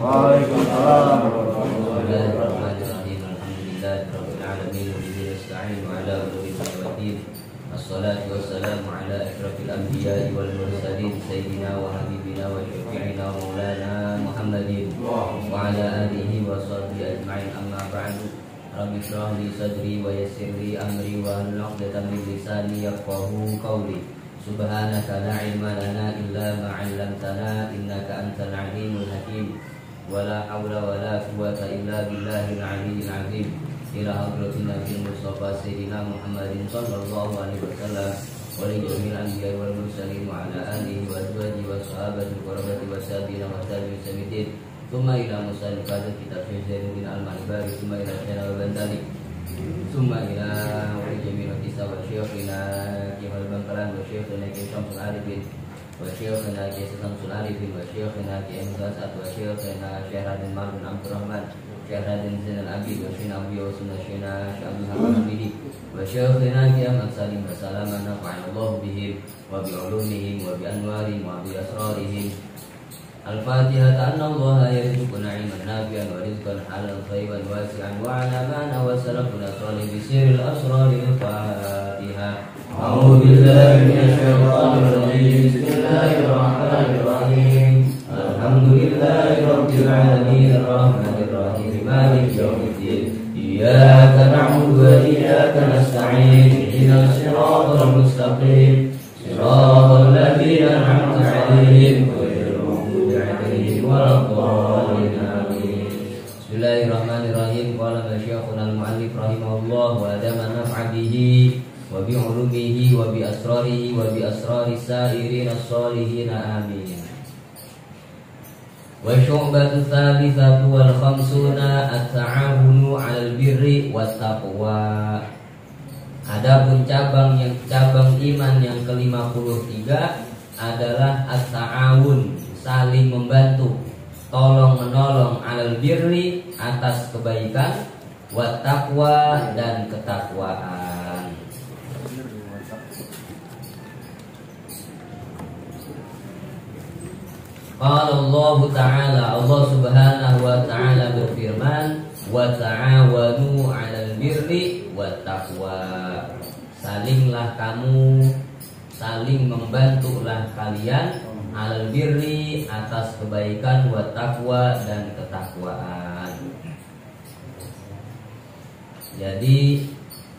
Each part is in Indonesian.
Waalaikumsalam. Bismillahirrahmanirrahim. Alhamdulillahirabbil alamin wa bihi nasta'in ala umuri din. Assalatu wassalamu ala asyrafil anbiya'i wal mursalin sayyidina wa habibina wa syafi'ina wa maulana Muhammadin wa ala alihi wa sahbihi ajma'in, amma ba'du. Rabbi shrah li sadri wa yassir li amri wa hlul 'uqdatam min lisani yafqahu qawli. Subhanaka la ilma lana illa ma 'allamtana innaka antal alimul hakim. Wala haula wala quwwata illa billahil aliyyil azim. Ila hadratin Nabi Mustafa Sayyidina Muhammadin sallallahu alaihi wasallam wa li jami'il anbiya'i wal mursalin wa ala alihi wa azwajihi wa sahabatihi wa qurabati wa tabi'in wa tabi'in sabitin. Tsumma ila musannif kitab Zainuddin Al-Malbari, tsumma ila Syekh Al-Bantali, tsumma ila wa jami'il kisah wa syekhina Kimal Bangkalan wa syekhina Syamsul Arifin wa syekhina Syamsul Arifin wa syekhina Muhammad wa syekhina Syekh Radin Ma'ruf Abdurrahman, Syekh Radin Zainal Abid wa Syekh Abi wa Syekh Abdul Hamidi wa syekhina Ahmad Salim wa salamana fa'alallahu bihim wa bi ulumihim wa bi anwarihim wa bi asrarihim. Al-Fatihah. Anna Allah yarzuquna ilman nafi'an wa rizqan halalan thayyiban wasi'an wa 'ala ma wa salafuna salih bi sirril asraril Fatihah. A'udzu billahi minasy syaithanir rajim. Bismillahirrahmanirrahim. Alhamdulillahi rabbil alamin arrahmanir rahim maliki yaumiddin. Iyyaka na'budu wa iyyaka nasta'in. Ihdinas siratal mustaqim. Siratal ladzina an'amta 'alaihim. Bismillahirrahmanirrahim. Qala syekhuna al-mu'allif rahimahullah wa adama naf'a bihi wa bi ulumihi wa bi asrarihi wa bi asrari sa'irin as-salihin, amin. Wa syu'batu thalithatu wal khamsuna at-ta'awunu 'alal birri wat taqwa. Adapun cabang iman yang ke-53 adalah at-ta'awun, saling membantu, tolong menolong, alal birri, atas kebaikan, wat taqwa, dan ketakwaan. Qala Allah Ta'ala, Allah Subhanahu wa Ta'ala berfirman, wa ta'awanu 'alal birri wat taqwa. Salinglah kamu, saling membantulah kalian, alal birri, atas kebaikan, wa taqwa, dan ketakwaan. Jadi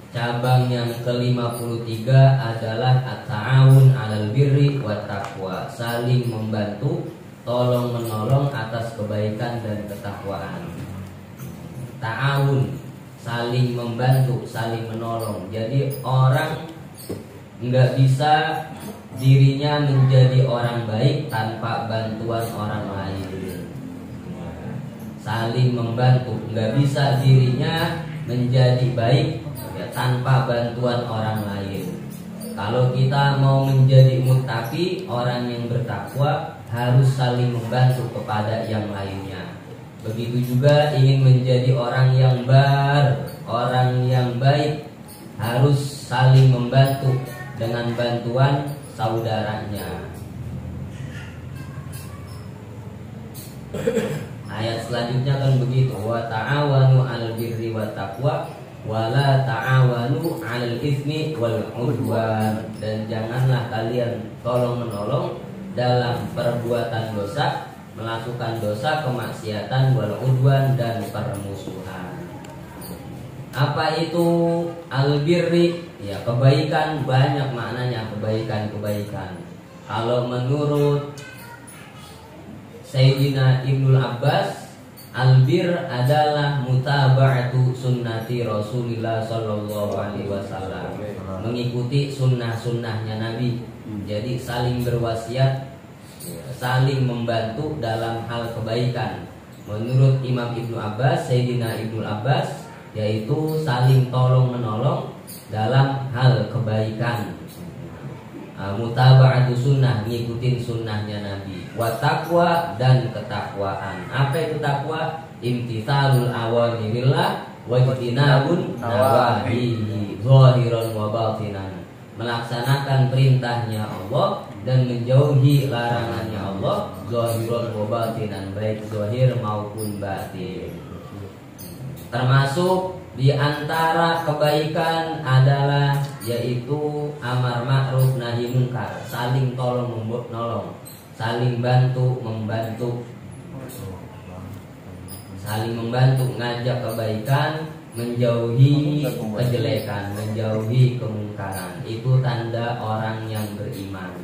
cabang yang ke-53 adalah at-ta'awun alal birri wa taqwa, saling membantu, tolong menolong atas kebaikan dan ketakwaan. Ta'awun, saling membantu, saling menolong. Jadi orang nggak bisa dirinya menjadi orang baik tanpa bantuan orang lain. Saling membantu, nggak bisa dirinya menjadi baik ya, tanpa bantuan orang lain. Kalau kita mau menjadi muttaqi, orang yang bertakwa, harus saling membantu kepada yang lainnya. Begitu juga ingin menjadi orang yang orang yang baik, harus saling membantu dengan bantuan saudaranya. Ayat selanjutnya kan begitu, wa ta'awanu 'alal birri wat taqwa wa la ta'awanu 'alal itsmi wal 'udwan. Dan janganlah kalian tolong menolong dalam perbuatan dosa, melakukan dosa, kemaksiatan, wal 'udwan, dan permusuhan. Apa itu al-birri? Ya, kebaikan, banyak maknanya kebaikan-kebaikan. Kalau menurut Sayyidina Ibnul Abbas, albir adalah mutaba'atu sunnati Rasulillah sallallahu alaihi wasallam, mengikuti sunnah-sunnahnya Nabi. Jadi saling berwasiat, saling membantu dalam hal kebaikan. Menurut Imam Ibnu Abbas, Sayyidina Ibnul Abbas, yaitu saling tolong menolong dalam hal kebaikan. Mutaba'atu sunnah, ngikutin sunnahnya Nabi. Wa taqwa, dan ketakwaan. Apa itu takwa? Imtithalul awamirillah wa ijtinabun nawahihi zahiran wa batinan. Melaksanakan perintahnya Allah dan menjauhi larangannya Allah. Allah zahiran wa batinan, baik zahir maupun batin. Termasuk di antara kebaikan adalah yaitu amar ma'ruf nahi munkar, saling tolong menolong, saling bantu membantu, saling membantu, ngajak kebaikan, menjauhi kejelekan, menjauhi kemungkaran. Itu tanda orang yang beriman.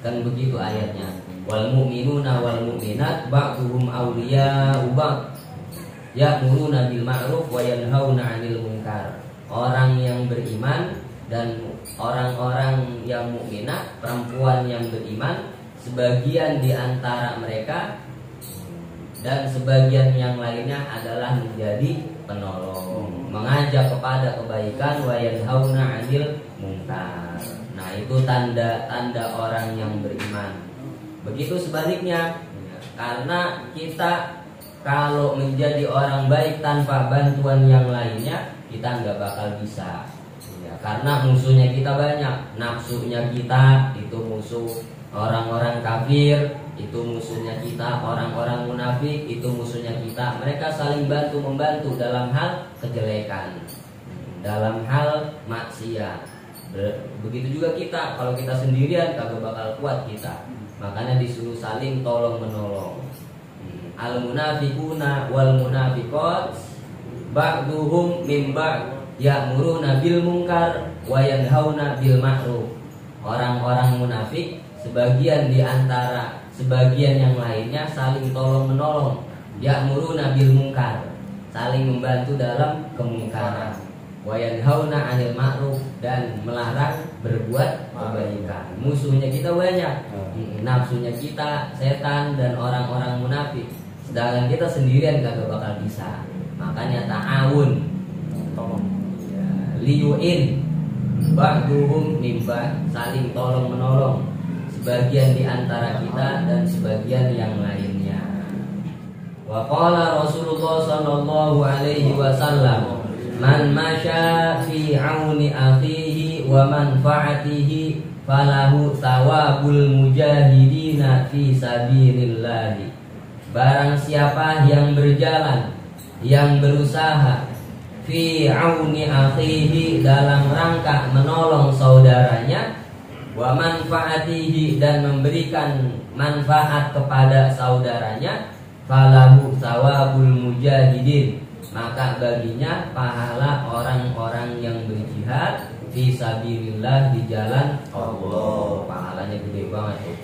Kan begitu ayatnya. Wal mu'minuna wal mu'minat ba'duhum awliya'u ba'd ya'muruna bil ma'ruf wa yanhauna 'anil munkar. Orang yang beriman dan orang-orang yang mukminah, perempuan yang beriman, sebagian di antara mereka dan sebagian yang lainnya adalah menjadi penolong, mengajak kepada kebaikan, wa yanhauna 'anil munkar. Nah, itu tanda-tanda orang yang beriman. Begitu sebaliknya, karena kita kalau menjadi orang baik tanpa bantuan yang lainnya, kita nggak bakal bisa. Ya, karena musuhnya kita banyak. Nafsunya kita itu musuh, orang-orang kafir itu musuhnya kita, orang-orang munafik itu musuhnya kita. Mereka saling bantu membantu dalam hal kejelekan, dalam hal maksiat. Begitu juga kita, kalau kita sendirian kagak bakal kuat kita. Makanya disuruh saling tolong menolong. Al munafiquna wal munafiqat ba'duhum min ba'd ya'muruna bil munkar wa yanhauna bil ma'ruf. Orang-orang munafik sebagian di antara sebagian yang lainnya saling tolong menolong, ya'muruna bil munkar, saling membantu dalam kemungkaran, wa yanhauna 'anil ma'ruf, dan melarang berbuat kebaikan. Musuhnya kita banyak, nafsunya kita, setan dan orang-orang munafik. Sedangkan kita sendirian kagak bakal bisa. Makanya ta'awun, ya, liyu'in ba'duhum mimba, saling tolong menolong, sebagian di antara kita dan sebagian yang lainnya. Wa qala Rasulullah sallallahu alaihi wasallam, man masya fi auni akhihi wa manfaatihi falahu thawabul mujahidina fi sabilillah. Barang siapa yang berjalan, yang berusaha fi auni akhihi, dalam rangka menolong saudaranya, wa manfaatihi, dan memberikan manfaat kepada saudaranya, falahu thawabul mujahidin, maka baginya pahala orang-orang yang berjihad fi sabilillah, di jalan Allah. Pahalanya gede banget tuh.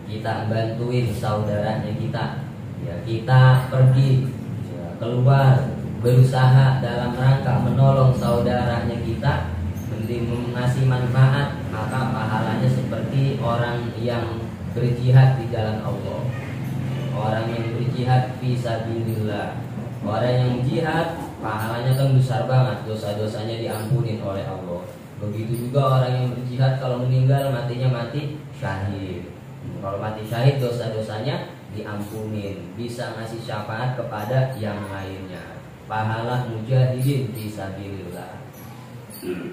Kita bantuin saudaranya kita, ya, kita pergi, ya, keluar berusaha dalam rangka menolong saudaranya kita, mengasih manfaat, maka pahalanya seperti orang yang berjihad di jalan Allah. Orang yang berjihad fi sabilillah, orang yang jihad pahalanya kan besar banget, dosa-dosanya diampunin oleh Allah. Begitu juga orang yang berjihad, kalau meninggal matinya mati syahid. Kalau mati syahid dosa-dosanya diampunin, bisa ngasih syafaat kepada yang lainnya. Pahala mujahidin fi sabilillah.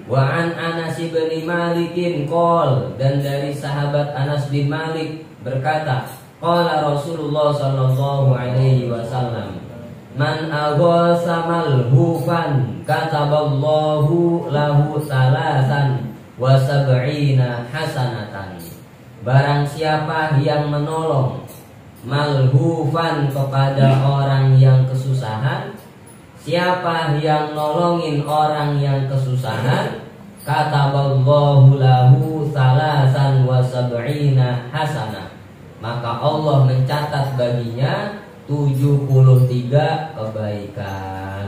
Wa an Anas bin Malik qol, dan dari sahabat Anas bin Malik berkata, qala Rasulullah sallallahu alaihi wasallam, man aghasa malhufan kataballahu lahu salasan wa sab'ina hasanatan. Barang siapa yang menolong malhufan, kepada orang yang kesusahan, siapa yang nolongin orang yang kesusahan, kataballahu lahu salasan wa sab'ina hasanah, maka Allah mencatat baginya 73 kebaikan.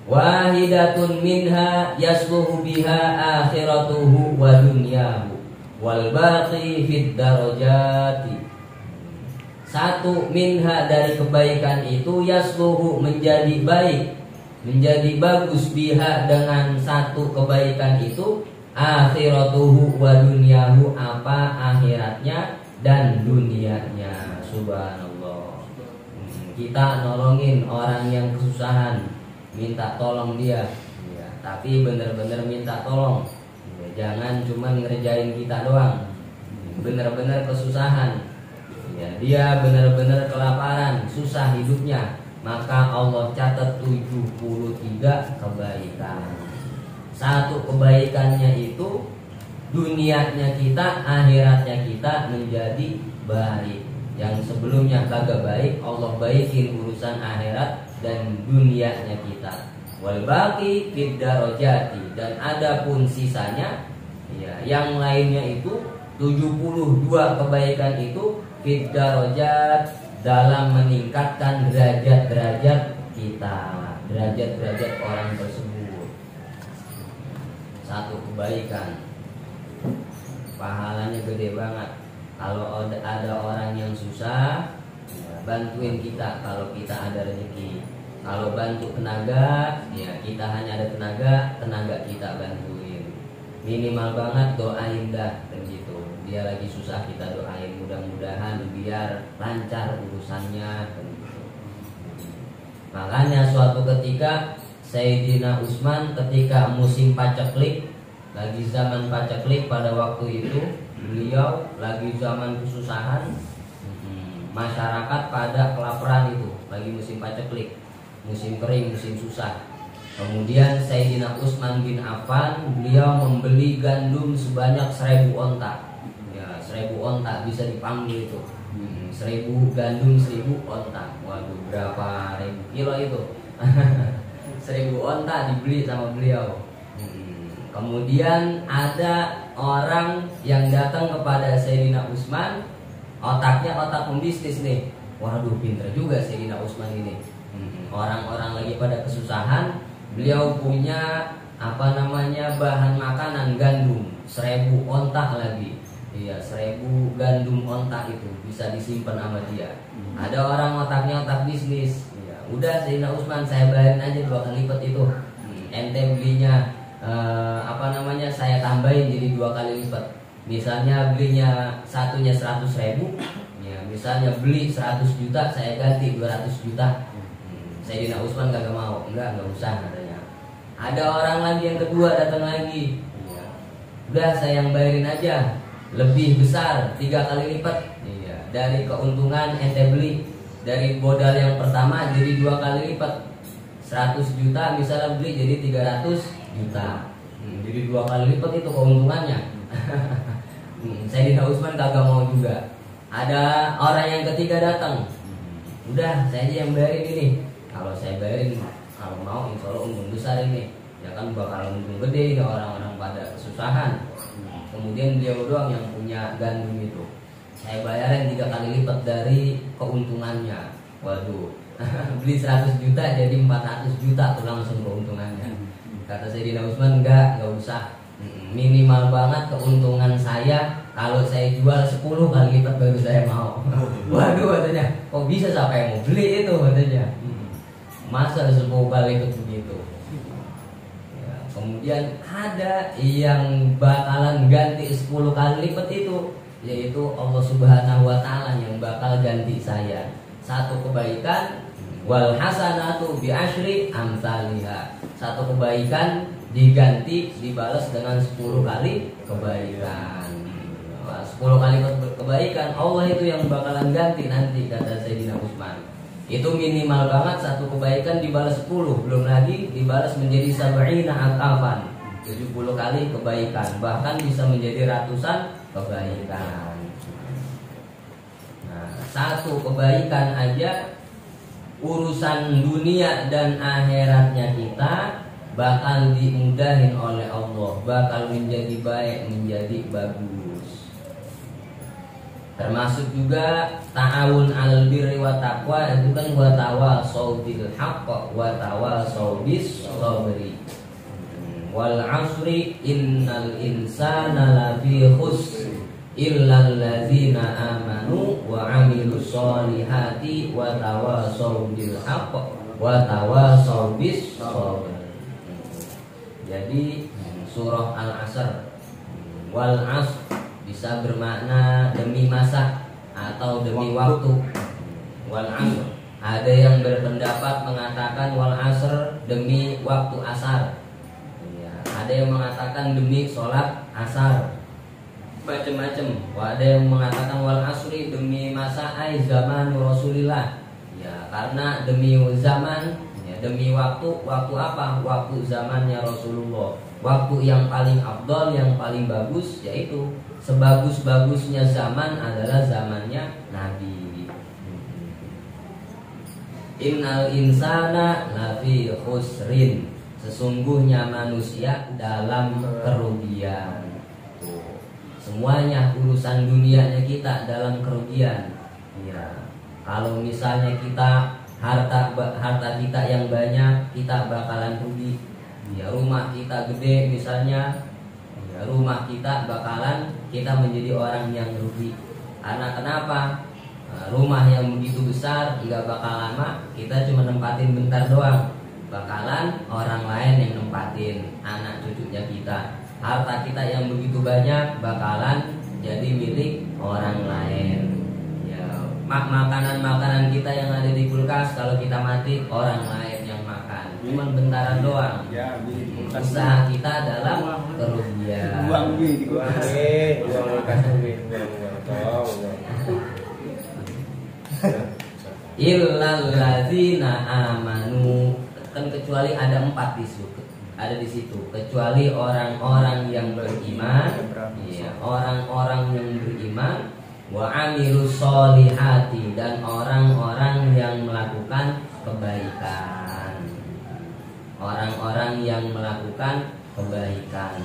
Wahidatun minha yasluhu biha akhiratuhu wa dunyahu wal baqi fid darajati. Satu minha, dari kebaikan itu, yasluhu, menjadi baik, menjadi bagus, biha, dengan satu kebaikan itu, akhiratuhu wa dunyahu, apa akhiratnya dan dunianya. Subhanallah. Kita nolongin orang yang kesusahan, minta tolong dia, ya, tapi benar-benar minta tolong, ya, jangan cuma ngerjain kita doang. benar-benar kesusahan, ya, dia benar-benar kelaparan, susah hidupnya, maka Allah catat 73 kebaikan. Satu kebaikannya itu dunianya kita, akhiratnya kita menjadi baik. Yang sebelumnya kagak baik, Allah baikin urusan akhirat dan dunianya kita. Wal baqi fid darajati, dan adapun sisanya, ya, yang lainnya itu 72 kebaikan itu fid darajat, dalam meningkatkan derajat-derajat kita, derajat-derajat orang tersebut. Satu kebaikan pahalanya gede banget. Kalau ada orang yang susah, ya, bantuin kita kalau kita ada rezeki. Kalau bantu tenaga, ya kita hanya ada tenaga kita bantuin. Minimal banget doain dah, dan gitu. Dia lagi susah kita doain, mudah-mudahan biar lancar urusannya, dan gitu. Makanya suatu ketika Sayyidina Utsman ketika musim paceklik, lagi zaman paceklik pada waktu itu, beliau lagi zaman kesusahan, masyarakat pada kelaparan itu, lagi musim paceklik, musim kering, musim susah. Kemudian Sayyidina Utsman bin Affan, beliau membeli gandum sebanyak 1000 onta. Ya, 1000 onta bisa dipanggil itu. 1000 gandum, 1000 onta. Waduh, berapa ribu kilo itu? 1000 onta dibeli sama beliau. Kemudian ada orang yang datang kepada Sayyidina Utsman, otaknya otak pembisnis nih. Waduh, pintar juga Sayyidina Utsman ini. Orang-orang lagi pada kesusahan, beliau punya bahan makanan gandum 1000 onta lagi. Iya, 1000 gandum onta itu bisa disimpan sama dia. Ada orang otaknya otak bisnis. Ya, udah Sayyidina Utsman, saya bayarin aja 2 kali lipat itu. Ente belinya saya tambahin jadi 2 kali lipat. Misalnya belinya satunya 100.000, ya, misalnya beli 100 juta, saya ganti 200 juta. Sayyidina Utsman kagak mau, enggak usah katanya. Ada orang lagi yang kedua datang lagi, ya, udah saya yang bayarin aja, lebih besar 3 kali lipat, ya, dari keuntungan ente beli. Dari modal yang pertama jadi 2 kali lipat, 100 juta misalnya beli jadi 300 juta. Jadi 2 kali lipat itu keuntungannya. Sayyidina Utsman kagak mau juga. Ada orang yang ketiga datang, udah saya aja yang bayarin ini. Kalau saya bayarin, kalau mau insya Allah untung besar ini. Ya kan bakal untung gede ini, orang-orang pada kesusahan. Kemudian beliau doang yang punya gandum itu. Saya bayarin 3 kali lipat dari keuntungannya. Waduh, beli 100 juta jadi 400 juta tuh langsung keuntungannya. Kata Sayyidina Utsman, enggak usah. Minimal banget keuntungan saya, kalau saya jual 10 kali lipat baru saya mau. Waduh, katanya, kok bisa, siapa yang mau beli itu, katanya. Masa 10 kali lipat begitu. Ya, kemudian ada yang bakalan ganti 10 kali lipat itu, yaitu Allah Subhanahu wa Ta'ala yang bakal ganti saya. Satu kebaikan, wal hasanatu bi asyri amsalihha. Satu kebaikan diganti, dibalas dengan 10 kali kebaikan. 10 kali kebaikan Allah itu yang bakalan ganti nanti, kata Sayyidina Utsman. Itu minimal banget, satu kebaikan dibalas 10, belum lagi dibalas menjadi sab'ina atafan, 70 kali kebaikan, bahkan bisa menjadi ratusan kebaikan. Nah, satu kebaikan aja urusan dunia dan akhiratnya kita bakal dimudahin oleh Allah, bakal menjadi baik, menjadi bagus. Termasuk juga ta'awun 'alal birri wa taqwa, itu kan wa tawasau bil haqq wa tawasau bis sabri. Wal 'asri innal insana lafi khusr illal ladzina amanu wa 'amilus solihati wa tawasau bil haqq wa tawasau bis sabr. Jadi surah Al-Asr, wal 'asr bisa bermakna demi masa atau demi waktu. Wal 'asr, ada yang berpendapat mengatakan wal 'asr demi waktu asar. Ya, ada yang mengatakan demi sholat asar. macam-macam. Ada yang mengatakan wal asri, demi masa zaman Rasulillah. Ya, karena demi zaman, ya, demi waktu apa? Waktu zamannya Rasulullah. Waktu yang paling afdal, yang paling bagus, yaitu sebagus-bagusnya zaman adalah zamannya Nabi. Innal insana lafi khusrin, sesungguhnya manusia dalam kerugian. Semuanya urusan dunianya kita dalam kerugian. Ya, kalau misalnya kita harta kita yang banyak, kita bakalan rugi. Ya, rumah kita gede misalnya, ya, rumah kita bakalan kita menjadi orang yang rugi. Karena kenapa? Rumah yang begitu besar nggak bakal lama, kita cuma nempatin bentar doang. Bakalan orang lain yang nempatin, anak cucunya kita. Harta kita yang begitu banyak bakalan jadi milik orang lain. Ya, makanan kita yang ada di kulkas, kalau kita mati orang lain yang makan. Cuman bentaran doang. Usaha kita dalam kerugian. Illal ladzina amanu, kan kecuali ada 4 di situ. Ada di situ, kecuali orang-orang yang beriman, ya, orang-orang yang beriman, wa amilus solihati, dan orang-orang yang melakukan kebaikan. Orang-orang yang melakukan kebaikan.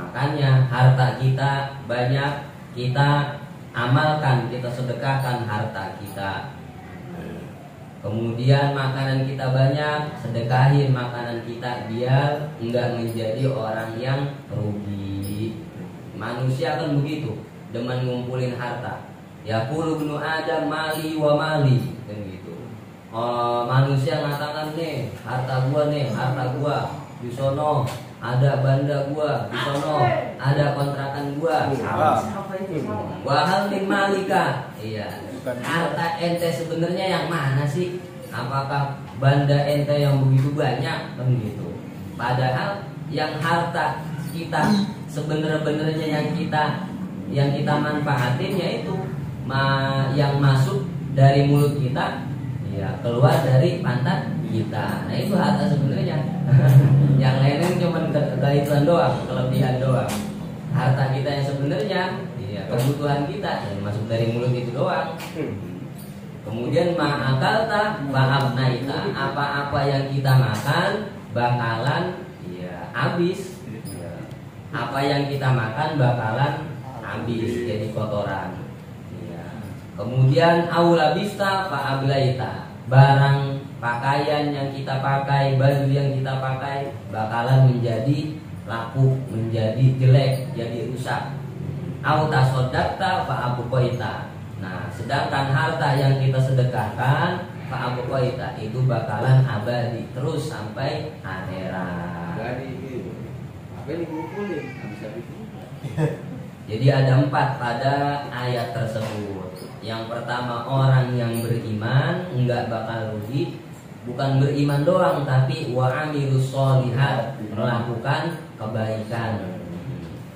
Makanya harta kita banyak, kita amalkan, kita sedekahkan harta kita. Kemudian makanan kita banyak, sedekahin makanan kita biar enggak menjadi orang yang rugi. Manusia kan begitu, demen ngumpulin harta. Ya qulu ibnu Adam mali wa mali, kan gitu. Manusia mengatakan nih, harta gua nih, harta gua. Di sono ada banda gua, di sono ada kontrakan gua. Wa hal min malika. Iya. Harta ente sebenarnya yang mana sih? Apakah banda ente yang begitu banyak? Kan gitu. Padahal yang harta kita sebenarnya yang kita manfaatin yaitu yang masuk dari mulut kita, ya, keluar dari pantat kita. Nah, itu harta sebenarnya. Yang lainnya cuma kegaituan doang, kelebihan doang. Harta kita yang sebenarnya, ya, kebutuhan kita yang masuk dari mulut itu doang. Kemudian ma'akalta fa'abnaita, apa-apa yang kita makan bakalan, ya, habis. Ya. Apa yang kita makan bakalan habis jadi kotoran. Ya. Kemudian aulabista fa'ablaita, barang pakaian yang kita pakai, baju yang kita pakai bakalan menjadi lapuk, menjadi jelek, jadi rusak. Auta sodakta fa'abukoita. Nah, sedangkan harta yang kita sedekahkan fa'abukoita itu bakalan abadi terus sampai akhirat. Jadi ada 4 pada ayat tersebut. Yang pertama, orang yang beriman enggak bakal rugi. Bukan beriman doang, tapi wa amilus sholihat, melakukan kebaikan.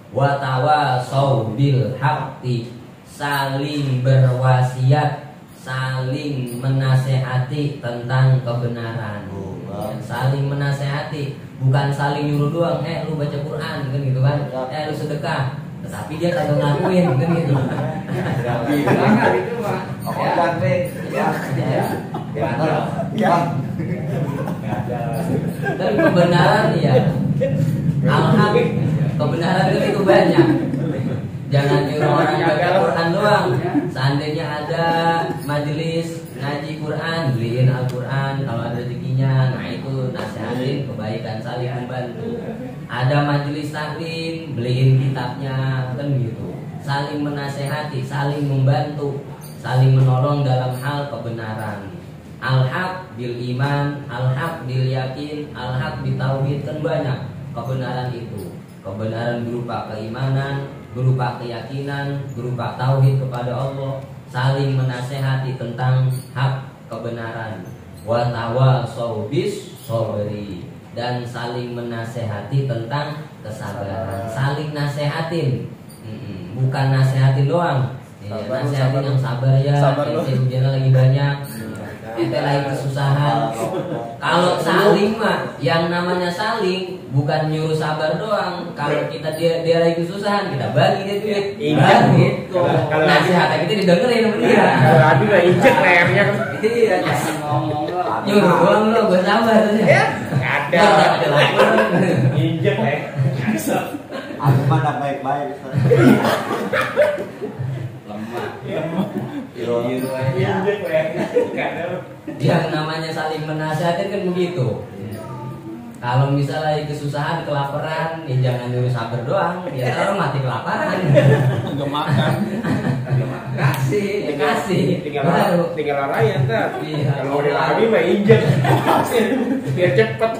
Wa tawasau bil haqqi, saling berwasiat, saling menasehati tentang kebenaran. Saling menasehati, bukan saling nyuruh doang, lu baca Quran kan gitu kan, lu sedekah, tetapi dia kagak ngakuin kan gitu. Jangan itu Pak. Dan kebenaran ya, alhaq, kebenaran itu banyak. Jangan nyuruh orang baca Quran doang. Seandainya ada majelis ngaji Quran, beliin Al-Quran kalau ada rezekinya. Nah, itu nasihatin kebaikan, saling membantu. Ada majelis taklim, beliin kitabnya, kan gitu. Saling menasehati, saling membantu, saling menolong dalam hal kebenaran. Al-haq bil iman, al-haq bil yakin, al-haq bil tauhid, kan banyak kebenaran itu. Kebenaran berupa keimanan, berupa keyakinan, berupa tauhid kepada Allah, saling menasehati tentang hak kebenaran. Wa tawasau bis sabri, dan saling menasehati tentang kesabaran, saling nasehatin. bukan nasehatin doang. Iya, nasehatin yang sabar ya. Ente ujiannya lagi banyak. Ente lagi kesusahan. Kalau saling mah, yang namanya saling bukan nyuruh sabar doang. Kalau kita dia lagi kesusahan, kita bagi dia duit. Gitu. Nasihat kita didengerin sama dia. Kalau Abi nggak injek lehernya. Iya, ngomong lo. Nyuruh doang lo, gue sabar ya. Ada injek Aku mana baik-baik. Lemah. Injek lehernya. Yang namanya saling menasihatin kan begitu. Kalau misalnya kesusahan, kelaparan, ya jangan nyuruh sabar doang. Ya orang mati kelaparan. Nggak makan. Kasih. Tinggal larayan kan. Iya. Kalau udah lari mah injek. Biar cepet.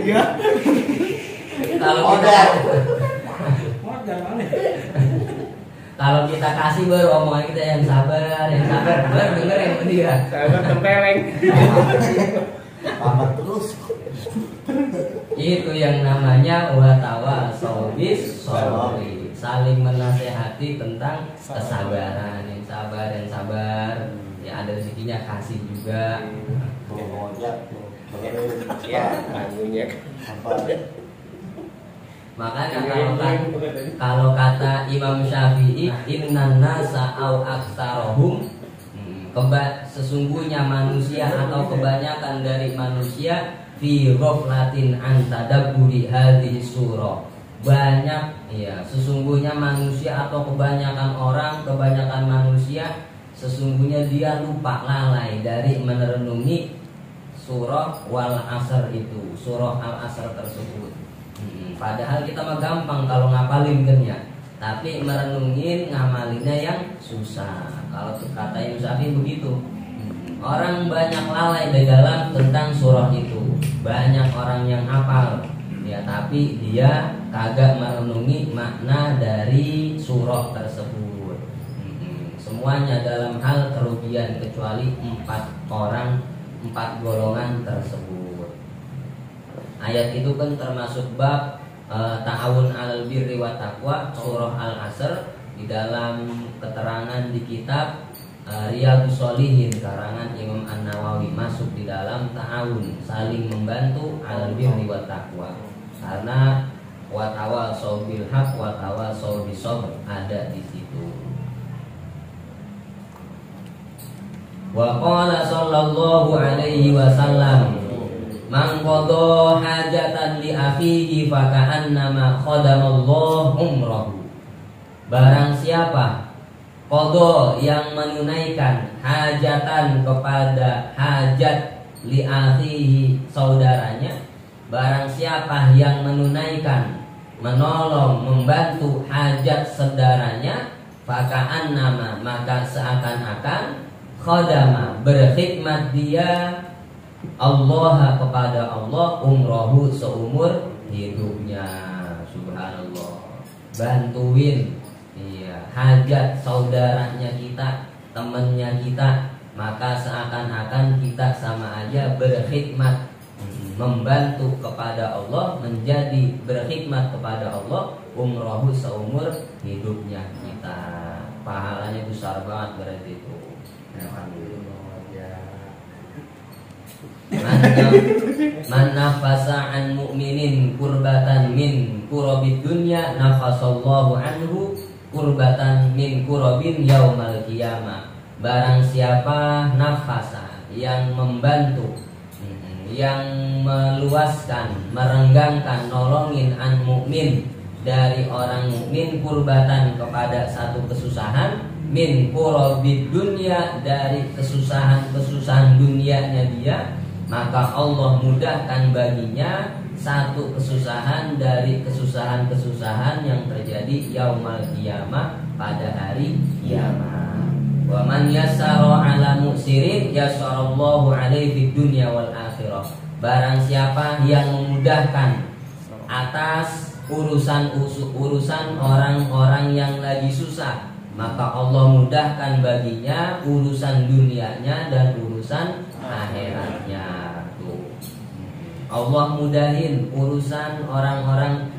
Iya. Kalau kita kasih baru omongan kita yang sabar, baru dengerin sama dia. Sabar tempeleng. Tamat terus. Itu yang namanya watawasau bis sabri, saling menasehati tentang kesabaran. Yang sabar, ya ada rezekinya kasih juga. Ya, lagunya. Makanya kalau kata Imam Syafi'i, innan nasa au aktsarahum, sesungguhnya manusia atau kebanyakan dari manusia fi ghaflatin an tadabburi hadhihi surah. Banyak ya, sesungguhnya manusia atau kebanyakan manusia sesungguhnya dia lupa lalai dari merenungi surah wal asr itu, surah al asr tersebut. Padahal kita mah gampang kalau ngapalin kan ya, tapi merenungin ngamalinnya yang susah. Kalau kata Imam Syafi'i begitu. Orang banyak lalai di dalam tentang surah itu. Banyak orang yang hafal ya, tapi dia kagak merenungi makna dari surah tersebut. Semuanya dalam hal kerugian kecuali 4 golongan tersebut. Ayat itu kan termasuk bab ta'awun 'alal birri wa taqwa, surah Al-Asr, di dalam keterangan di kitab Riyadhus Shalihin karangan Imam An-Nawawi, masuk di dalam ta'awun, saling membantu 'alal birri wa taqwa. Karena wa tawasau bil haq wa tawasau bis sabr ada di situ. Wa qala sallallahu alaihi wasallam, man qada hajatan li akhihi fa ka'annama khadamallahu umrahu. Barang siapa qada yang menunaikan hajatan kepada hajat li akhihi saudaranya, barang siapa yang menunaikan, menolong, membantu hajat saudaranya, fa ka'annama maka seakan-akan khadama berkhidmat dia Allah kepada Allah umrohu seumur hidupnya. Subhanallah. Bantuin hajat saudaranya kita, temannya kita, maka seakan-akan kita sama aja berkhidmat, membantu kepada Allah, menjadi berkhidmat kepada Allah umrohu seumur hidupnya kita. Pahalanya besar banget berarti itu. Alhamdulillah. Man nafasa an mu'minin kurbatan min kurabid dunya nafasallahu anhu kurbatan min kurabin yaumal qiyamah. Barang siapa nafasa yang membantu, yang meluaskan, merenggangkan, nolongin an mukmin dari orang mukmin, kurbatan kepada satu kesusahan, min kurabid dunya dari kesusahan dunianya dia, maka Allah mudahkan baginya satu kesusahan dari kesusahan yang terjadi yaumal qiyamah, pada hari kiamat. Wa man yassara 'ala mu'sirin yassarallahu 'alaihi fid dunya wal akhirah. Barang siapa yang memudahkan atas urusan orang-orang yang lagi susah, maka Allah mudahkan baginya urusan dunianya dan urusan akhiratnya. Allah mudahin urusan orang-orang,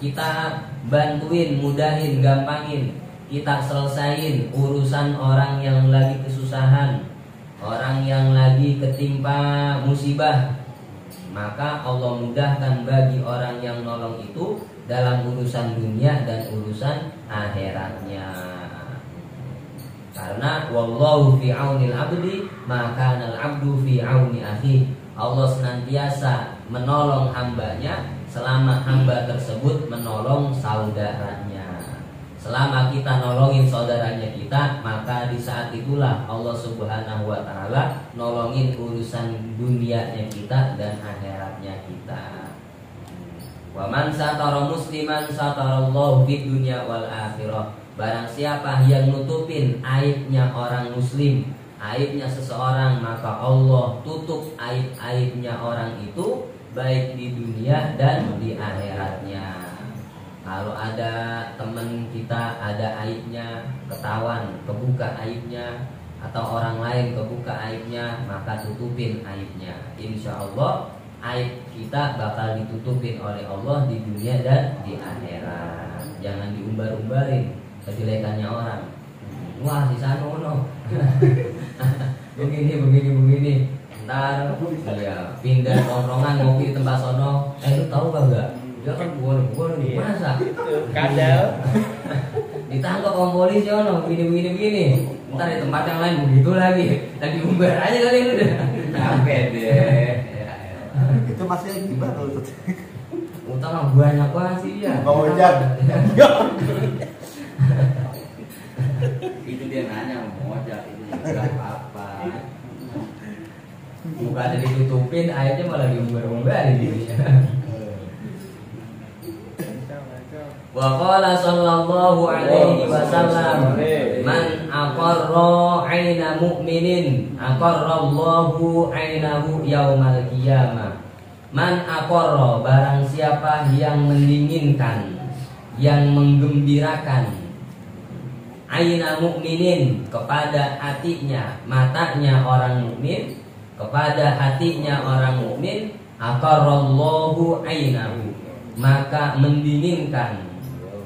kita bantuin, mudahin, gampangin kita selesain urusan orang yang lagi kesusahan, orang yang lagi ketimpa musibah, maka Allah mudahkan bagi orang yang nolong itu dalam urusan dunia dan urusan akhiratnya. Karena wallahu fi aunil abdi maka al abdu fi auni akhi. Allah senantiasa menolong hambanya selama hamba tersebut menolong saudaranya. Selama kita nolongin saudaranya kita, maka di saat itulah Allah Subhanahu wa taala nolongin urusan dunianya kita dan akhiratnya kita. Wa man satara musliman satarallahu fid dunya wal akhirah. Barang siapa yang nutupin aibnya orang muslim, aibnya seseorang, maka Allah tutup aib-aibnya orang itu baik di dunia dan di akhiratnya. Kalau ada teman kita ada aibnya, ketahuan, kebuka aibnya, atau orang lain kebuka aibnya, maka tutupin aibnya. Insya Allah aib kita bakal ditutupin oleh Allah di dunia dan di akhirat. Jangan diumbar-umbarin kejelekannya orang. Wah, si Sano no. begini. Ntar ya pindah tongkrongan ngopi di tempat sono. Lu tahu enggak? Dia kan gua nih. Masa? Kadal. Ditangkap sama polisi ono begini. Ntar di tempat yang lain begitu lagi. Lagi umbar aja kali lu udah. Capek deh. Itu masih gimana tuh? Utang banyak banget sih ya. Mau ojek. Itu dia nanya mau ojek itu enggak apa-apa. Bukan ada ditutupin, akhirnya malah diumbar-umbarin dirinya. Wa qala sallallahu alaihi wasallam man aqarra 'aina mu'minin aqarrallahu 'ainahu yaumal qiyamah. Man aqarra, barang siapa yang mendinginkan, yang menggembirakan, aina mu'minin, kepada hatinya, matanya orang mukmin, kepada hatinya orang mukmin, aqarrallahu 'ainahu, maka mendinginkan,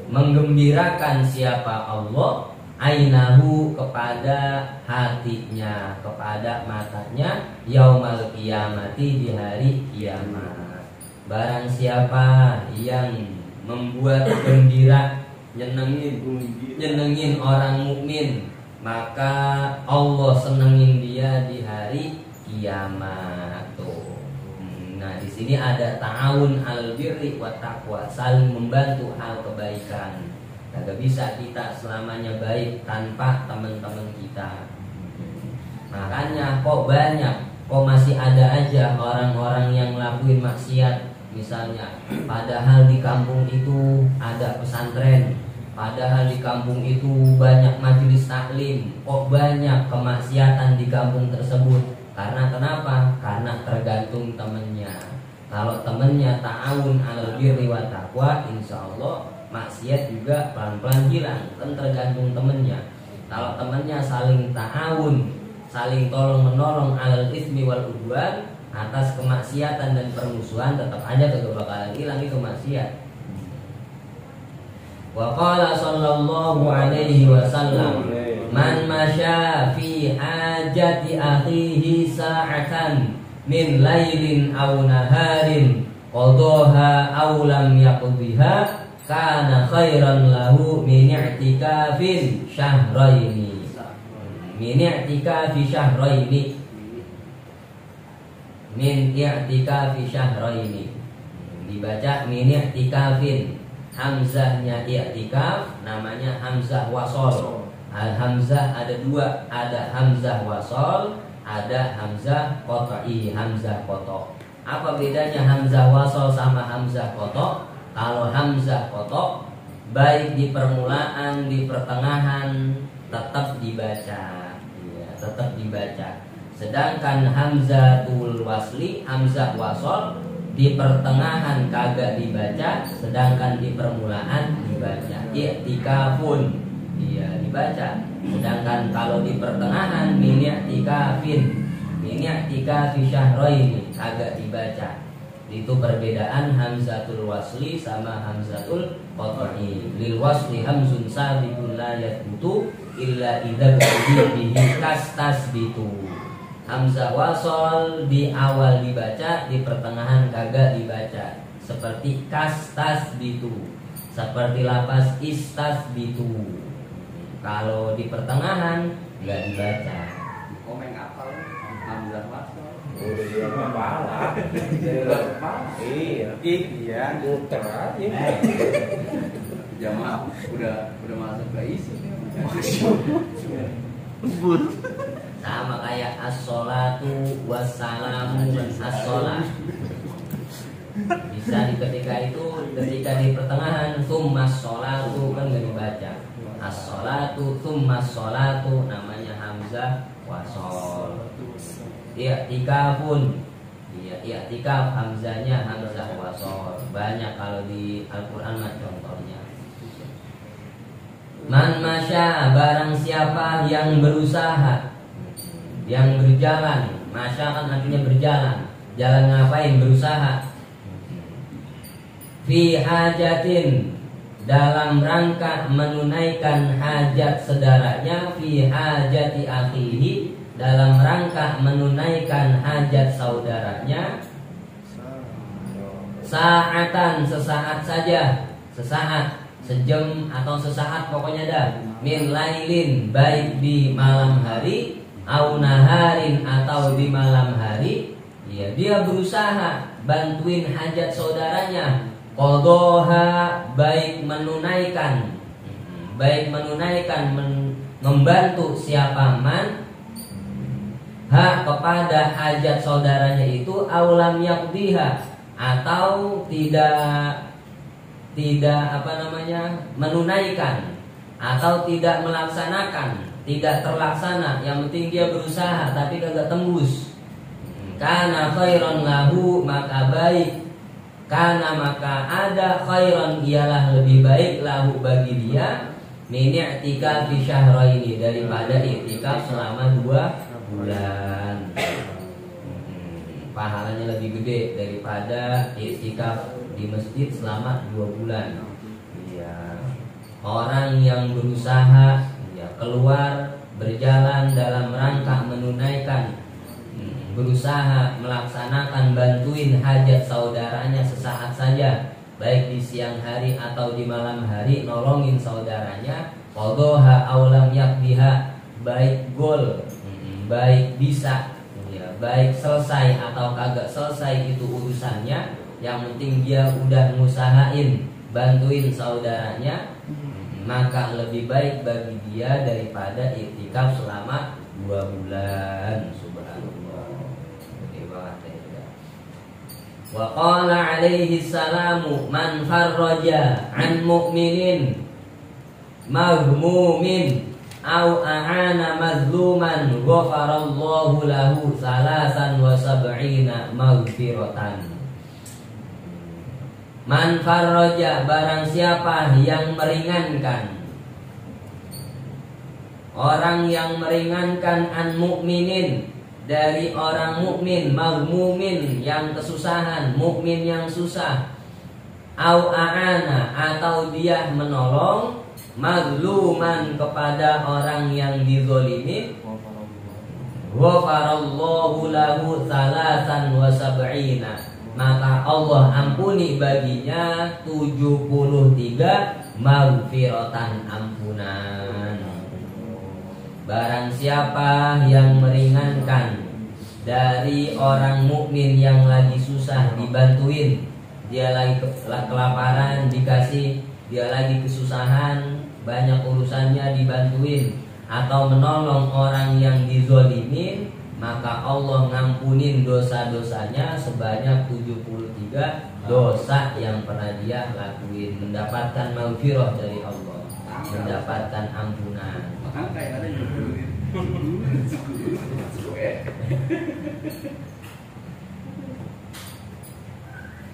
menggembirakan siapa Allah, ainahu, kepada hatinya, kepada matanya, yaumal qiyamati, di hari kiamat. Barang siapa yang membuat gembira, nyenengin orang mukmin, maka Allah senengin dia di hari kiamat. Tuh. Nah, di sini ada ta'awun al birri wa taqwa, saling membantu hal kebaikan. Kagak bisa kita selamanya baik tanpa teman-teman kita. Makanya kok masih ada aja orang-orang yang lakuin maksiat. Misalnya, padahal di kampung itu ada pesantren, padahal di kampung itu banyak majelis taklim, kok banyak kemaksiatan di kampung tersebut. Karena kenapa? Karena tergantung temennya. Kalau temennya ta'awun 'alal birri wa taqwa, insya Allah maksiat juga pelan-pelan hilang. Kan tergantung temennya. Kalau temennya saling ta'awun, saling tolong-menolong 'alal ismi wal udwan, atas kemaksiatan dan permusuhan, tetap aja kagak bakalan hilang itu maksiat. Wa qala sallallahu alaihi wasallam, man masya fi hajati akhihi sa'atan min lailin aw naharin qadaha aw lam yaqdiha kana khairan lahu min i'tikafin syahraini. Min i'tikafi syahraini. Min i'tikafi syahraini. Dibaca min i'tikafin. Hamzahnya i'tikaf namanya hamzah wasol. Al-hamzah ada dua, ada hamzah wasol, ada hamzah qot'i, hamzah qot'o. Apa bedanya hamzah wasol sama hamzah qot'o? Kalau hamzah qot'o baik di permulaan, di pertengahan tetap dibaca, ya, tetap dibaca. Sedangkan hamzatul wasli, hamzah wasol, di pertengahan kagak dibaca, sedangkan di permulaan dibaca. I'tikafun, iya dibaca. Sedangkan kalau di pertengahan min i'tikafin, min i'tikafi syahraini, kagak dibaca. Itu perbedaan hamzatul wasli sama hamzatul qat'i lil wasli hamzun sabiqun la yathbutu illa idza bihi kastasbitu. Hamzah wasol di awal dibaca, di pertengahan kagak dibaca. Seperti kastasbitu, seperti lapas istasbitu. Kalau di pertengahan nggak dibaca. Komen apa lu? Hamzah wasol. Udah dia kepala. Iya. Iya. Muter aja. Jamaah udah masuk ke isi nih. Sama kayak as-sholatu wassalamu as-sholat. Bisa ketika di pertengahan tsummas sholatu kan nggak dibaca. As-sholatu tsummas sholatu namanya hamzah wasol. I'tikafun. Iya, i'tikaf hamzahnya hamzah wasol. Banyak kalau di Al-Qur'an mah contohnya. Man masya, barang siapa yang berusaha, yang berjalan. Masya kan artinya berjalan. Jalan ngapain? Berusaha. Fi hajatin, dalam rangka menunaikan hajat saudaranya. Fi hajati akhihi, dalam rangka menunaikan hajat saudaranya. Sa'atan, sesaat saja. Sesaat, sejam atau sesaat pokoknya dah. Min lailin, baik di malam hari, au naharin atau di malam hari. Ya, dia berusaha bantuin hajat saudaranya. Qadhaha, baik menunaikan, membantu siapa man ha kepada hajat saudaranya itu, aulam yaqdiha, atau tidak menunaikan atau tidak melaksanakan, tidak terlaksana, yang penting dia berusaha tapi kagak tembus. Kana khairan lahu, maka baik. Kana maka ada khairan, ialah lebih baik, lahu bagi dia, min i'tikaf fi syahraini, daripada i'tikaf selama 2 bulan. Pahalanya lebih gede daripada i'tikaf di masjid selama 2 bulan. Iya. Orang yang berusaha, ya, keluar berjalan dalam rangka menunaikan, berusaha melaksanakan bantuin hajat saudaranya sesaat saja, baik di siang hari atau di malam hari, nolongin saudaranya. Qadhaha aw lam yaqdiha, baik gol, baik bisa, ya, baik selesai atau kagak selesai itu urusannya, yang penting dia udah ngusahain bantuin saudaranya, maka lebih baik bagi dia daripada i'tikaf selama 2 bulan. Subhanallah. Oke banget ya. Wa qala alaihi salamu man farraja an mu'minin maghmumin au a'ana mazluman ghafarallahu lahu 73 maghfiratan. Man farraja, barang siapa yang meringankan, orang yang meringankan, an mukminin, dari orang mukmin, maghmumin yang kesusahan, mukmin yang susah, au a'ana, atau dia menolong, mazluman, kepada orang yang dizolimi, ghafarallahu lahu 73, maka Allah ampuni baginya 73 maghfiratan, ampunan. Barang siapa yang meringankan dari orang mukmin yang lagi susah, dibantuin, dia lagi kelaparan dikasih, dia lagi kesusahan, banyak urusannya dibantuin, atau menolong orang yang dizolimin, maka Allah ngampunin dosa-dosanya sebanyak 73 dosa yang pernah dia lakuin, mendapatkan maghfirah dari Allah, mendapatkan ampunan. Kayak ada yang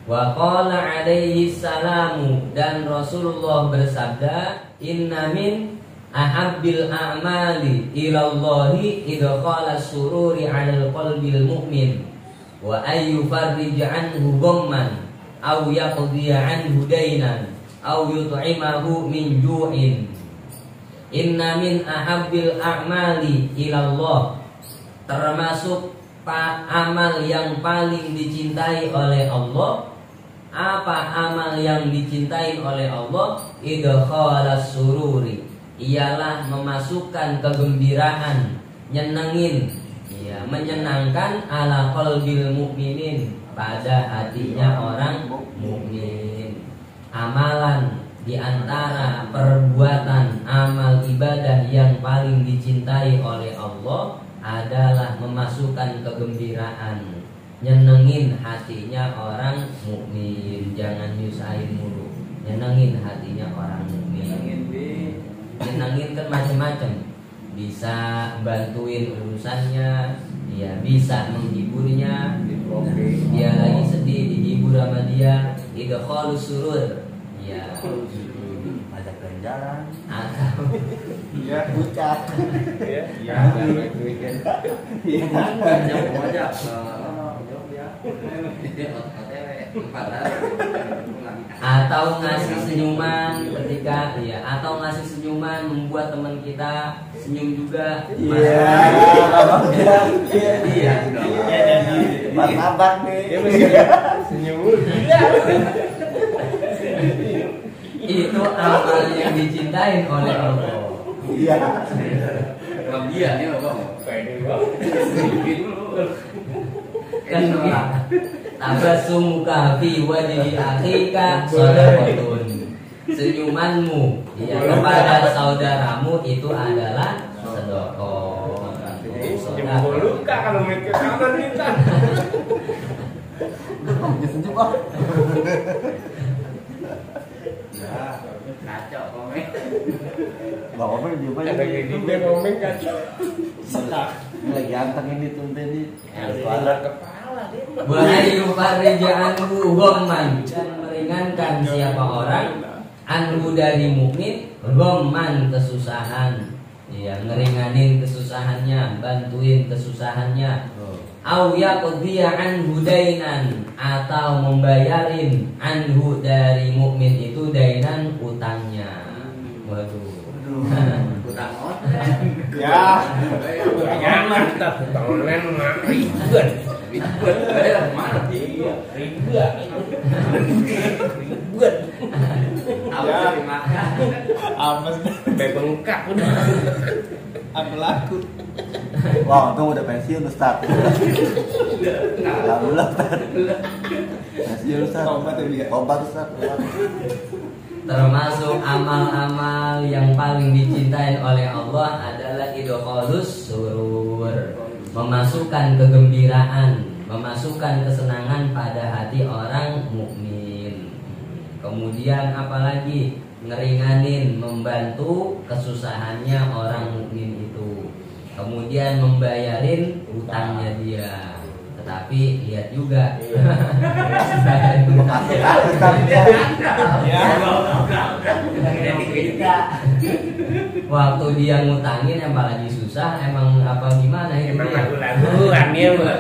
Wa qala alaihi salamu, dan Rasulullah bersabda, inna min ahabbil a'mali ilallahi idkhala sururi 'alal qalbil mu'min wa ayyufarrij 'anhu ghamman aw yaqdi 'anhu dainan au yut'imahu min ju'in. Inna min ahabbil a'mali ilallah, termasuk amal yang paling dicintai oleh Allah. Apa amal yang dicintai oleh Allah? Idkhalas sururi, ialah memasukkan kegembiraan, nyenengin, ya, menyenangkan ala qalbil mukminin, pada hatinya orang mukmin. Amalan di antara perbuatan amal ibadah yang paling dicintai oleh Allah adalah memasukkan kegembiraan, nyenengin hatinya orang mukmin. Jangan nyusahin mulu, nyenengin hatinya orang mukmin. Nyenengin kan macam-macam, bisa bantuin urusannya, ya bisa menghiburnya. Dia lagi sedih, dihibur sama dia, idkhalus surur, ya, Ajak jalan-jalan. atau Iya, ucap. Ya, atau ngasih senyuman ketika, ya, atau ngasih senyuman membuat teman kita senyum juga. Iya. Abang nih. senyum. Itu amal yang dicintai oleh Allah. Iya. Dia nih Bang. Kan tabassumuka fi wajhi akhika shadaqatun. Senyumanmu, ya, kepada saudaramu itu adalah sedekah. Senyum luka kalau mikir kanan kita. Senyum ah. Kacau komen. Bang Omeng di mana? Ada kayak gitu ngomong kacau. Lagi anteng ini tuh tadi. Kepala dia. Wa yufarriju anhu ghamman, dan meringankan siapa orang anhu dari mukmin ghamman, kesusahan, ya, ngeringanin kesusahannya, bantuin kesusahannya. Au yaqdiya anhu dainan, atau membayarin anhu dari mukmin itu dainan, utangnya. Waduh. Utang on. Ya. Jangan kita utang online mah ribet. Ribet bayar mana? Iya, ribet. Ribet. Apa sih makan? Apa sih? Bengkak udah. Apa laku? Wah, untung udah pensiun Ustaz. Alhamdulillah Ustaz. Pensiun Ustaz. Obat Ustaz. Termasuk amal-amal yang paling dicintai oleh Allah adalah idkhalus surur, memasukkan kegembiraan, memasukkan kesenangan pada hati orang mukmin. Kemudian apalagi? Ngeringanin, membantu kesusahannya orang mukmin itu. Kemudian membayarin utangnya dia. Tetapi lihat juga, waktu dia ngutangin emang lagi susah, emang apa gimana ya? Emang lagu-laguan dia mah.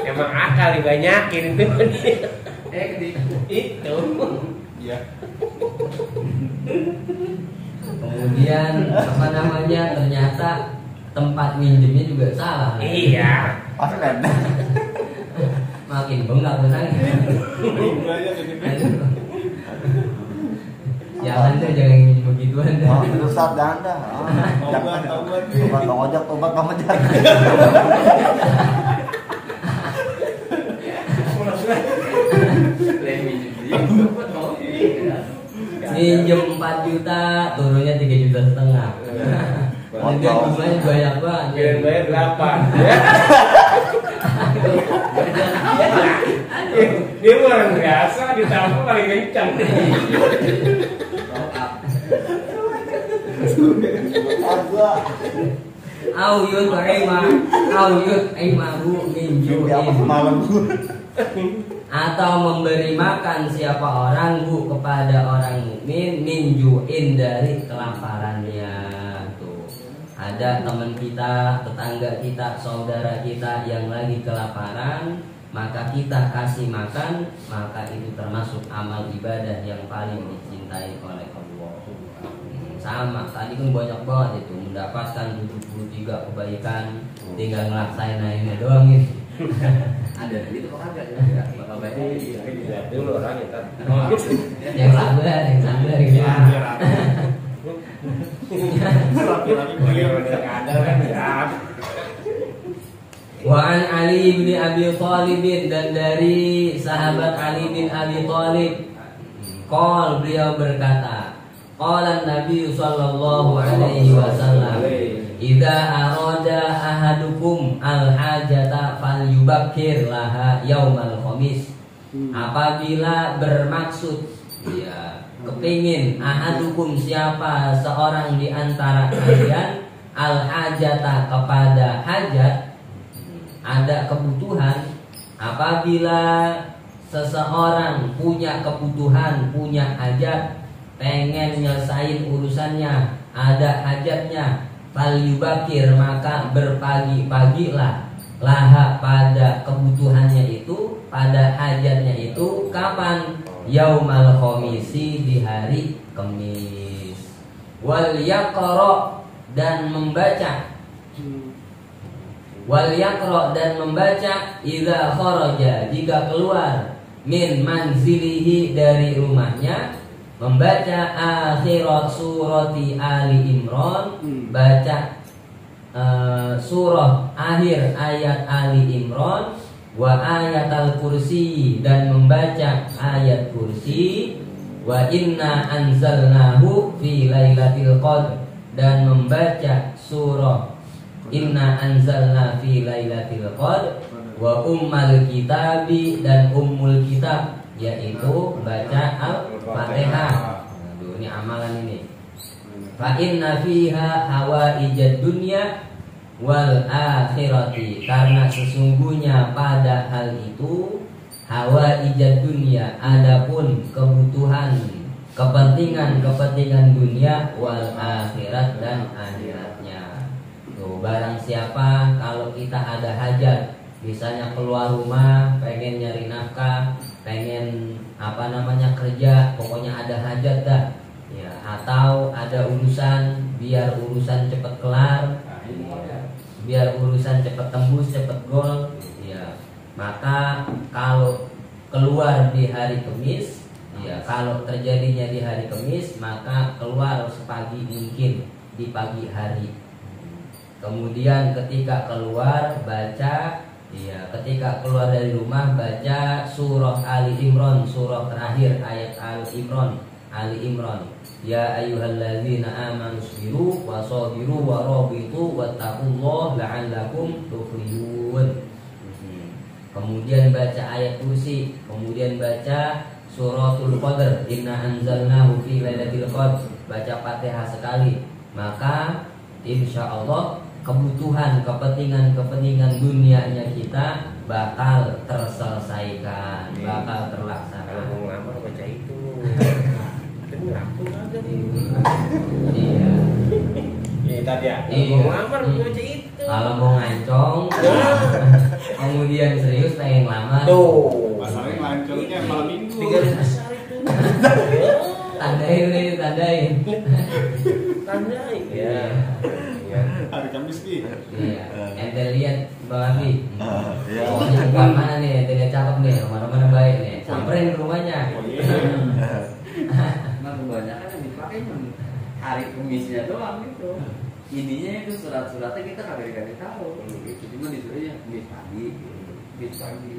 Emang akal dibanyakin itu. Itu. Iya. Kemudian apa namanya, ternyata tempat minjemnya juga salah. Iya. Online. Makin bengkak benang. Jangan tuh, jangan begituan dah. Oh, Ustaz jangan dah. Obat Bang Ojak, obat Bang Ojak. Minjem 4 juta, turunnya 3,5 juta. Nanti bunganya banyak banget. Kirain bayar 8. Dia orang biasa ditambah paling kencang. Au yut'imahu min ju'in, atau memberi makan siapa orang kepada orang mukmin min ju'in, dari kelaparannya. Tuh, ada teman kita, tetangga kita, saudara kita yang lagi kelaparan, maka kita kasih makan, maka itu termasuk amal ibadah yang paling dicintai oleh Allah. Sama, tadi kan banyak banget itu mendapatkan 73 kebaikan, tinggal ngelaksanainnya doang gitu. Ada gitu kok agak ya. Bakal baik dulu orangnya kan. Yang sabar gitu. Wa an Ali bin Abi Thalib, dan dari sahabat Ali bin Abi Thalib, qol, beliau berkata, qala Nabi sallallahu alaihi wasallam, idza arada ahadukum al hajata falyubakkir laha yaumal khamis. Apabila bermaksud, ya, kepingin ahadukum, siapa seorang di antara kalian, al hajata, kepada hajat, ada kebutuhan. Apabila seseorang punya kebutuhan, punya hajat, pengen nyelesain urusannya, ada hajatnya, falyubakir, maka berpagi-pagilah, laha, pada kebutuhannya itu, pada hajatnya itu. Kapan? Yaumal khomisi, di hari Kamis. Wal yaqra, dan membaca, wal yaqra, dan membaca, idza kharaja, jika keluar, min manzilihi, dari rumahnya, membaca akhirat surati Ali Imran, baca surah akhir ayat Ali Imran, wa ayat al-kursi, dan membaca ayat kursi, wa inna anzalnahu fi lailatul qadr, dan membaca surah inna anzalna fi lailatul qadr, wa ummal kitabi, dan ummul kitab, yaitu baca al-Fatihah. Aduh, ini amalan ini. Fa inna fiha hawaijad dunya wal akhirati, karena sesungguhnya pada hal itu hawaijad dunya, adapun kebutuhan, kepentingan dunia, wal akhirat, dan akhiratnya. Tuh, barang siapa kalau kita ada hajat, misalnya keluar rumah, pengen nyari nafkah, pengen kerja, pokoknya ada hajat dah, ya, atau ada urusan, biar urusan cepet kelar, biar urusan cepet tembus, cepet gol, ya, maka kalau keluar di hari Kamis, ya, kalau terjadinya di hari Kamis, maka keluar sepagi mungkin di pagi hari. Kemudian ketika keluar baca, ya, ketika keluar dari rumah baca surah Ali Imran, surah terakhir ayat Ali Imran. Ya ayyuhalladzina amanu sabiru wa sabiru wa rabitu wattaqullaha la'allakum tuflihun. Kemudian baca ayat kursi, kemudian baca suratul qadr, inna anzalnahu fi lailatul qadr, baca Fatihah sekali, maka insya Allah kebutuhan, kepentingan dunianya kita bakal terselesaikan, bakal terlaksana. Kalau mau ngelamar baca itu. Langsung aja nih. Iya. Iya tadi ya. Iya. Mau ngelamar baca itu. Kalau mau ngancong, kemudian serius pengen ngelamar. Tuh. Masalahnya ngancongnya malam minggu. 3 besar itu. Tandain nih, tandain. Tandain. Ya. Hari Kamis nih. Iya. Ente lihat Bang Abi. Iya. Oh, yang mana nih? Ente lihat cakep nih, mana baik nih. Samperin ke rumahnya. Nah kebanyakan yang dipakai cuma hari Kamisnya doang gitu. Ininya itu surat-suratnya kita kagak dikasih tahu gitu. Cuma disuruhnya Kamis pagi, Kamis pagi.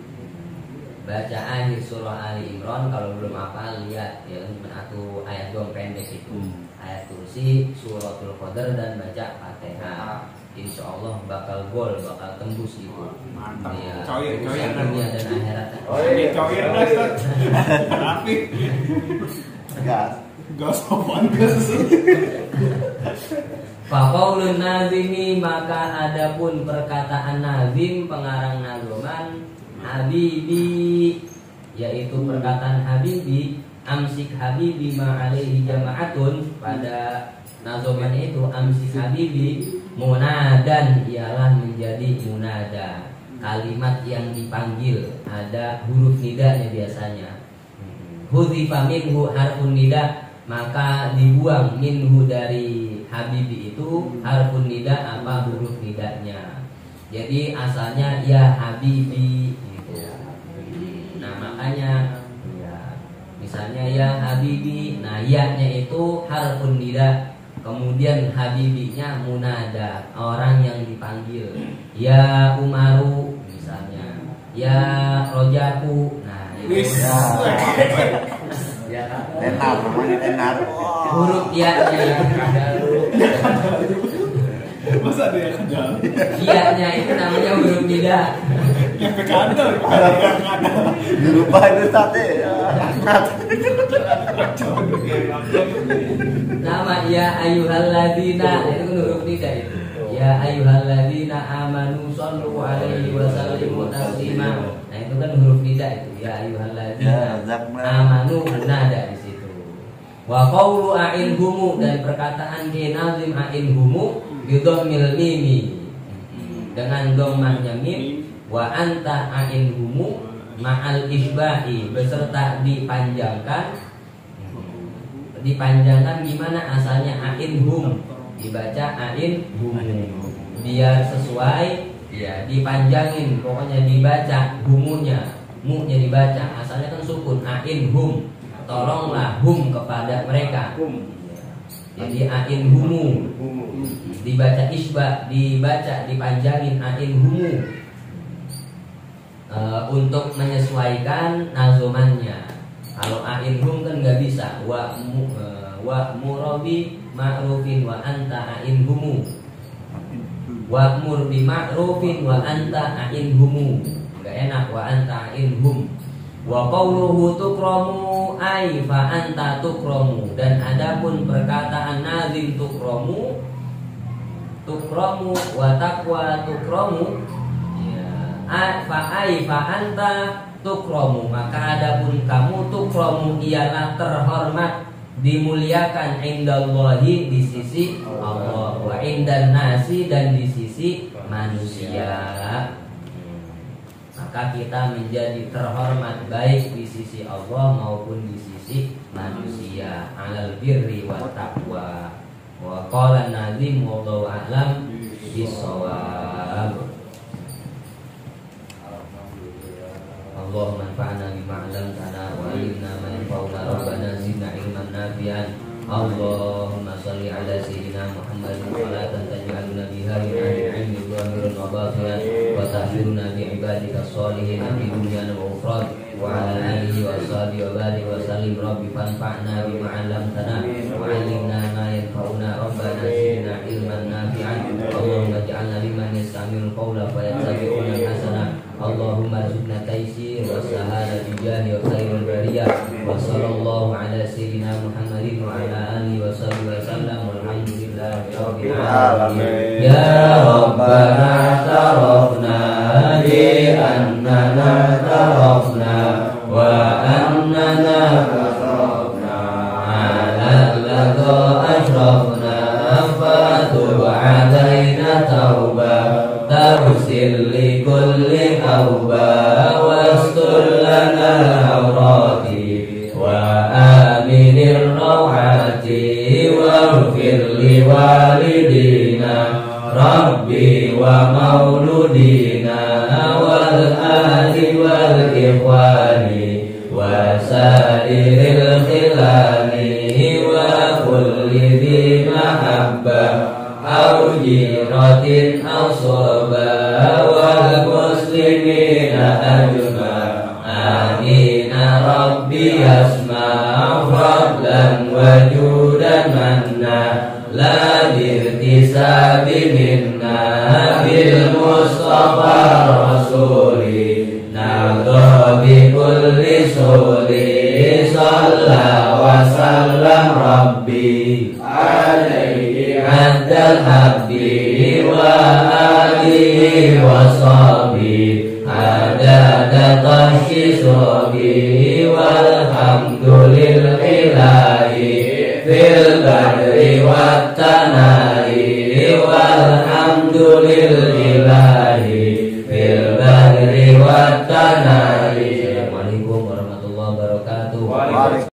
Baca akhir surah Ali Imran, kalau belum hafal lihat ya, satu ayat doang pendek itu. Ayat kursi, suratul qadr, dan baca Fatihah. Insya Allah bakal gol, bakal tembus itu. Mantap. Ya, Coir. dunia dan akhirat. Ini coir dah. Rapi. Gas. Gas apaan gas? Faqaulun nazimi, maka adapun perkataan nazim, pengarang nazoman, Habibi, yaitu perkataan Habibi, amsik Habibi ma'alaihi jama'atun, pada nazoman itu amsik Habibi munadan, ialah menjadi munada. kalimat yang dipanggil, ada huruf nidanya biasanya. Hudhifa minhu harfun nida, maka dibuang minhu dari habibi itu harfun nida apa huruf nidanya. Jadi asalnya ya habibi gitu. Nah makanya ya, misalnya ya habibi, nah ya-nya itu harfun nida, kemudian habibinya munada, orang yang dipanggil. Ya Umaru misalnya, ya Rojaku. Nah itu Ya kan? Tenar, namanya tenar. huruf ya-nya yang ada. Masa ada yang kadal? Ya-nya itu namanya huruf nida. Yang kadal. Lupa itu sate. Nama ya ayyuhalladzina itu kan huruf nida itu. Ya ayyuhalladzina amanu shallu alaihi wa sallimu taslima. Nah itu kan huruf nida itu. Ya ayyuhalladzina amanu nada di situ. Wa qawlu a'inhumu, dan perkataan di nazim a'inhumu bidhammil mimi, dengan dhammahnya mim. Wa anta a'inhumu ma'al isbahi, beserta dipanjangkan. Dipanjangkan gimana? Asalnya a'inhum, dibaca a'inhum, biar sesuai ya, dipanjangin, pokoknya dibaca humunya, mu-nya dibaca, asalnya kan sukun a'inhum, tolonglah hum kepada mereka. Jadi a'inhumu, dibaca isbah, dibaca dipanjangin a'inhumu, untuk menyesuaikan nazumannya. Kalau a'inhum kan nggak bisa. Wa murabi ma'rufin wa anta a'inhumu. Wa mur bi ma'rufin wa anta a'inhumu. Nggak enak wa anta a'inhum. Wa qawluhu tukramu ay fa anta tukramu. Dan adapun perkataan nazim tukramu wa taqwa tukramu, ya, fa ay fa anta tukromu, maka adapun kamu tukromu ialah terhormat, dimuliakan indallahi di sisi Allah, wa indan nasi, dan di sisi manusia. Maka kita menjadi terhormat baik di sisi Allah maupun di sisi manusia. Alal birri wa taqwa. Wa qala nazim wallahu a'lam bissawab. Allahumma anfa'na bima 'allamtana wa 'allimna ma yanfa'una rabbana zidna ilman nafi'an. Allahumma shalli 'ala sayyidina Muhammadin salatan taj'aluna biha min ahli 'ilmi zahiran wa batinan wa tahfiruna bi 'ibadika sholihin fi dunya wa ukhra wa 'ala alihi wa sahbihi wa barik wa sallim. Rabbi fanfa'na bima 'allamtana wa 'allimna ma yanfa'una rabbana zidna ilman nafi'an. Allahumma ij'alna mimman yastami'ul qawla fa yattabi'una hasanah. Allahumma rzuqna taysir wa sahada bi jahi khairil bariyah. Wa sallallahu ala sayyidina Muhammadin wa ala alihi wa sahbihi wa sallam. Walhamdulillahi rabbil alamin. Ya Rabbana tarafna bi annana tarafna wa annana kasrafna ala ladha ashrafna fatub alaina tauba tarsil li kulli awba wastur lana awrati wa aminir rawati waghfir li walidina rabbi wa mauludina wal ahli wal ikhwani wa sairil khilani wa kulli dhi mahabbah au jiratin au soba wal muslimina ajma. Amina rabbi asma fadlan wajudan manna la dirtisabi minna bil mustafa rasuli nadha bi kulli suli salla wa sallam rabbi alaihi adal habdi wa alihi wa sahbihi adada tashisobi walhamdulillahi fil badri wat tanah